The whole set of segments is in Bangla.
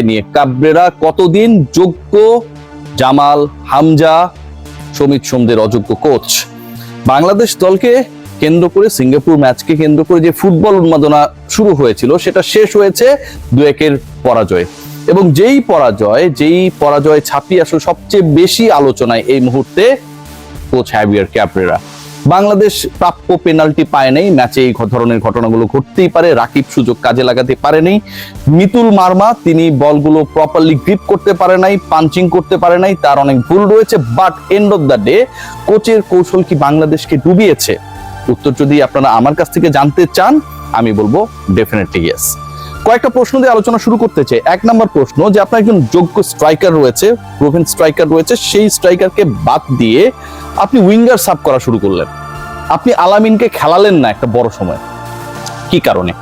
নিয়ে কাবরেরা কতদিন যোগ্য জামাল, হামজা, সমিত সোমদের অযোগ্য কোচ? বাংলাদেশ দলকে কেন্দ্র করে সিঙ্গাপুর ম্যাচকে কেন্দ্র করে যে ফুটবল উন্মাদনা শুরু হয়েছিল সেটা শেষ হয়েছে 2-1 পরাজয়, এবং যেই পরাজয় ছাপিয়ে আসলে সবচেয়ে বেশি আলোচনায় এই মুহূর্তে কোচ হ্যাভিয়ার ক্যাবরেরা। বাংলাদেশ প্রাপ্য পেনাল্টি পায় নাই, ম্যাচে এই ধরনের ঘটনাগুলো ঘটতেই পারে। রাকিব সুযোগ কাজে লাগাতে পারেনি। মিতুল মার্মা তিনি বলগুলো প্রপারলি গ্রিপ করতে পারে নাই, পাঞ্চিং করতে পারে নাই, তার অনেক ভুল রয়েছে। But and of the day কোচের কৌশল কি বাংলাদেশকে ডুবিয়েছে? উত্তর যদি আপনারা আমার কাছ থেকে জানতে চান, আমি বলবো ডেফিনেটলি ইয়েস। কয়েকটা প্রশ্ন দিয়ে আলোচনা শুরু করতে চাই। 1 নম্বর প্রশ্ন, যে আপনার একজন যোগ্য স্ট্রাইকার রয়েছে, প্রুভেন স্ট্রাইকার রয়েছে, সেই স্ট্রাইকারকে বাদ দিয়ে আপনি উইঙ্গার সাব করা শুরু করলেন। আপনি আলামিনকে খেলালেন না একটা বড় সময়, কি কারণে?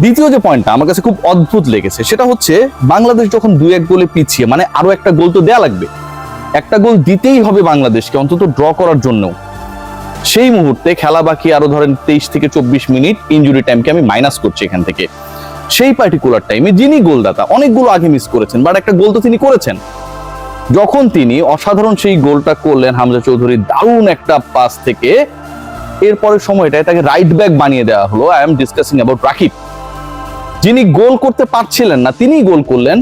দ্বিতীয় যে পয়েন্টটা আমার কাছে খুব অদ্ভুত লেগেছে সেটা হচ্ছে, বাংলাদেশ যখন 2-1 গোলে পিছিয়ে, মানে আরো একটা গোল তো দেয়া লাগবে, একটা গোল দিতেই হবে বাংলাদেশকে অন্তত ড্র করার জন্য। সেই মুহূর্তে খেলা বাকি আরো ধরেন 23 থেকে 24 মিনিট, ইনজুরি টাইমকে আমি মাইনাস করছি এখান থেকে। সেই পার্টিকুলার টাইমে যিনি গোলদাতা, অনেকগুলো আগে মিস করেছেন, বাট একটা গোল তো তিনি করেছেন। যখন তিনি অসাধারণ সেই গোলটা করলেন হামজা চৌধুরীর দারুণ একটা পাস থেকে, এরপরের সময়টায় তাকে রাইট ব্যাক বানিয়ে দেওয়া হলো। I am discussing about Rakib, যিনি গোল করতে পারছিলেন না, তিনিই গোল করলেন।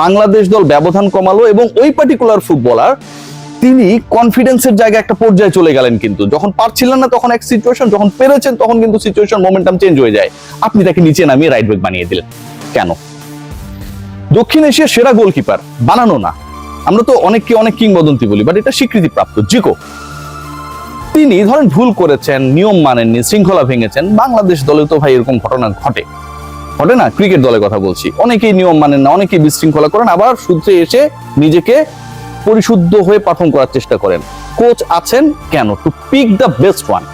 বাংলাদেশ দল ব্যবধান কমালো, এবং ওই পার্টিকুলার ফুটবলার তিনি কনফিডেন্সের জায়গায় একটা পর্যায়ে চলে গেলেন। কিন্তু যখন পারছিলেন না তখন এক সিচুয়েশন, যখন পেরেছেন তখন কিন্তু সিচুয়েশন মোমেন্টাম চেঞ্জ হয়ে যায়। আপনি তাকে নিচে নামিয়ে রাইট ব্যাক বানিয়ে দিলেন কেন? দক্ষিণ এশিয়ার সেরা গোলকিপার বানানো না, আমরা তো অনেককে অনেক কিংবদন্তি বলি, বাট এটা স্বীকৃতিপ্রাপ্ত জিকো, তিনি ধরেন ভুল করেছেন, নিয়ম মানেননি, শৃঙ্খলা ভেঙেছেন। বাংলাদেশ দলে তো ভাই এরকম ঘটনা ঘটে না? ক্রিকেট দলের কথা বলছি, অনেকেই নিয়ম মানেন না, অনেকেই বিশৃঙ্খলা করেন, আবার সূত্রে এসে নিজেকে পরিশুদ্ধ হয়ে পারফর্ম করার চেষ্টা করেন। কোচ আছেন কেন? To pick the best one,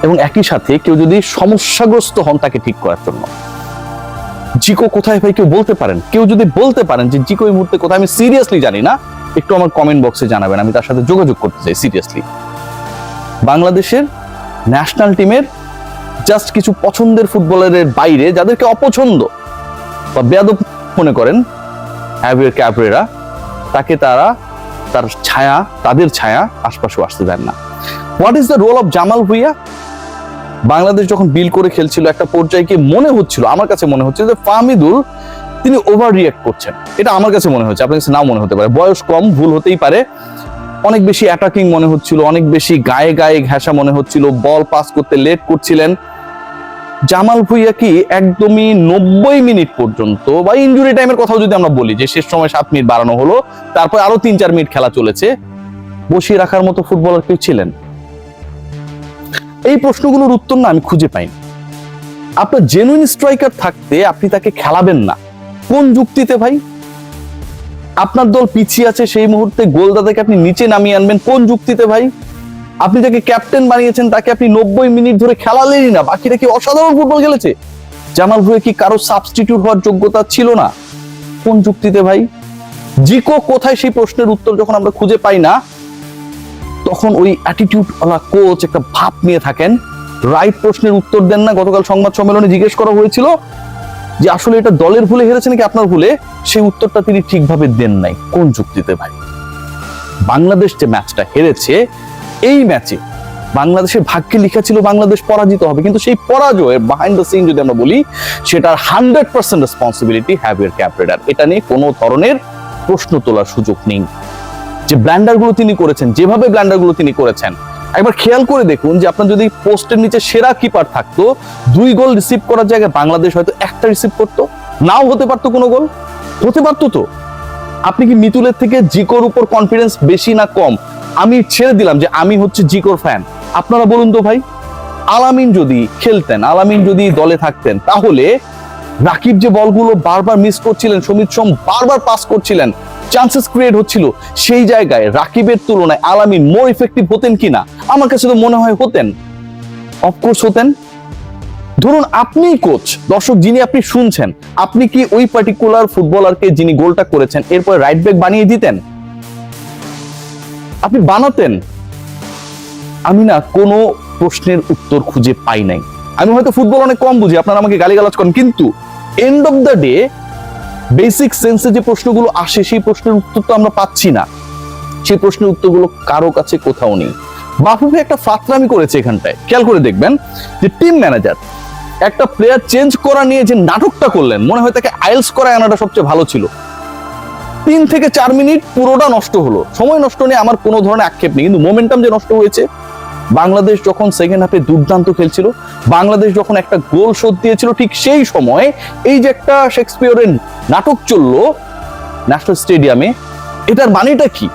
এবং একই সাথে কেউ যদি সমস্যাগ্রস্ত হন তাকে ঠিক করার জন্য। জিকো কোথায় ভাই কেউ বলতে পারেন? কেউ যদি বলতে পারেন যে জিকো এই মুহূর্তে কোথায়, আমি সিরিয়াসলি জানি না, একটু আমার কমেন্ট বক্সে জানাবেন, আমি তার সাথে যোগাযোগ করতে চাই সিরিয়াসলি। বাংলাদেশের ন্যাশনাল টিমের জাস্ট কিছু পছন্দের ফুটবলারের বাইরে যাদেরকে অপছন্দ বা বেয়াদব মনে করেন হ্যাভিয়ার ক্যাবরেরা, তাকে তাদের ছায়া আশপাশে আসতে দেন না। What is the role of Jamal Bhuyan? Bangladesh যখন বিল করে খেলছিল, একটা পর্যায়ে কি মনে হচ্ছিল, আমার কাছে মনে হচ্ছিল যে ফাহমিদুল তিনি ওভার রিঅ্যাক্ট করছেন। এটা আমার কাছে মনে হচ্ছে, আপনার কাছে নাও মনে হতে পারে, বয়স কম, ভুল হতেই পারে। অনেক বেশি অ্যাটাকিং মনে হচ্ছিল, অনেক বেশি গায়ে গায়ে ঘেঁষা মনে হচ্ছিল, বল পাস করতে লেট করছিলেন। জামাল ভুঁইয়া কি একদমই 90 মিনিট পর্যন্ত, বা ইনজুরি টাইমের কথাও যদি আমরা বলি যে শেষ সময় 7 মিনিট বাড়ানো হলো, তারপর আরো 3-4 মিনিট খেলা চলেছে, বসিয়ে রাখার মতো ফুটবলার কেউ ছিলেন? এই প্রশ্নগুলোর উত্তর না আমি খুঁজে পাইনি। আপনার জেনুইন স্ট্রাইকার থাকতে আপনি তাকে খেলাবেন না কোন যুক্তিতে ভাই? আপনার দল পিছিয়ে আছে, সেই মুহূর্তে গোলদাতাকে আপনি নিচে নামিয়ে আনবেন কোন যুক্তিতে ভাই? আপনি যাকে ক্যাপ্টেন বানিয়েছেন তাকে আপনি 90 মিনিট ধরে খেলালেনই না, বাকিরা কি অসাধারণ ফুটবল খেলেছে? জামাল ভুঁইয়া কি কারো সাবস্টিটিউট হওয়ার যোগ্যতা ছিল না? কোন যুক্তিতে ভাই? জিকো কোথায়? সেই প্রশ্নের উত্তর যখন আমরা খুঁজে পাই না, তখন ওই অ্যাটিটিউড ওয়ালা কোচ একটা ভাব নিয়ে থাকেন, রাইট প্রশ্নের উত্তর দেন না। গতকাল সংবাদ সম্মেলনে জিজ্ঞেস করা হয়েছিল যে আসলে এটা দলের ভুলে হেরেছে নাকি আপনার ভুলে, সেই উত্তরটা তিনি ঠিকভাবে দেন নাই। কোন যুক্তিতে ভাই? বাংলাদেশ যে ম্যাচটা হেরেছে, এই ম্যাচে বাংলাদেশের ভাগ্যে লেখা ছিল বাংলাদেশ পরাজিত হবে, কিন্তু সেই পরাজয়ের বিহাইন্ড দ্য সিন যদি আমরা বলি, সেটার 100% রেসপন্সিবিলিটি হ্যাভিয়ার ক্যাবরেরার। এটা নিয়ে কোনো ধরনের প্রশ্ন তোলার সুযোগ নেই। যে ব্ল্যান্ডারগুলো তিনি করেছেন, যেভাবে ব্ল্যান্ডারগুলো তিনি করেছেন, একবার খেয়াল করে দেখুন যে আপনার যদি পোস্টের নিচে সেরা কিপার থাকতো, 2 গোল রিসিভ করার জায়গায় বাংলাদেশ হয়তো একটা রিসিভ করতো, নাও হতে পারতো, কোনো গোল হতে পারতো। তো আপনি কি মিতুলের থেকে জিকোর উপর কনফিডেন্স বেশি না কম? আমি ছেড়ে দিলাম যে আমি হচ্ছে জিকোর ফ্যান, আপনারা বলুন তো ভাই। আলামিন যদি খেলতেন, আলামিন যদি দলে থাকতেন, তাহলে রাকিব যে বলগুলো বারবার মিস করছিলেন, সমিত সোম বারবার পাস করছিলেন, চান্সেস ক্রিয়েট হচ্ছিল, সেই জায়গায় রাকিবের তুলনায় আলামিন মোর ইফেক্টিভ হতেন কিনা? আমার কাছে তো মনে হয় হতেন। অফকোর্স হতেন। ধরুন আপনি কোচ, দর্শক যিনি আপনি শুনছেন, আপনি কি ওই পার্টিকুলার ফুটবলারকে যিনি গোলটা করেছেন এরপর রাইট ব্যাক বানিয়ে দিতেন? আপনি বানাতেন? আমি না কোনো প্রশ্নের উত্তর খুঁজে পাই নাই। আমি হয়তো ফুটবল অনেক কম বুঝি, আপনারা আমাকে গালিগালাজ করেন, কিন্তু end of the day basic sense যে প্রশ্নগুলো আসে সেই প্রশ্নের উত্তর তো আমরা পাচ্ছি না, সেই প্রশ্নের উত্তরগুলো কারো কাছে কোথাও নেই। বাফু ভাই একটা ফাতরামি করেছে এখানটায়, খেয়াল করে দেখবেন যে টিম ম্যানেজার একটা প্লেয়ার চেঞ্জ করা নিয়ে যে নাটকটা করলেন, মনে হয় তাকে আইএলস করায় আনাটা সবচেয়ে ভালো ছিল। 3 থেকে 4 মিনিট পুরোটা নষ্ট হলো। সময় নষ্ট নিয়ে আমার কোনো ধরনের আক্ষেপ নেই, কিন্তু মোমেন্টাম যে নষ্ট হয়েছে। বাংলাদেশ যখন সেকেন্ড হাফে দুর্দান্ত খেলছিল, বাংলাদেশ যখন একটা গোল শোধ দিয়েছিল, ঠিক সেই সময় এই যে একটা শেক্সপিয়রের নাটক চললো ন্যাশনাল স্টেডিয়ামে, এটার মানেটা কি?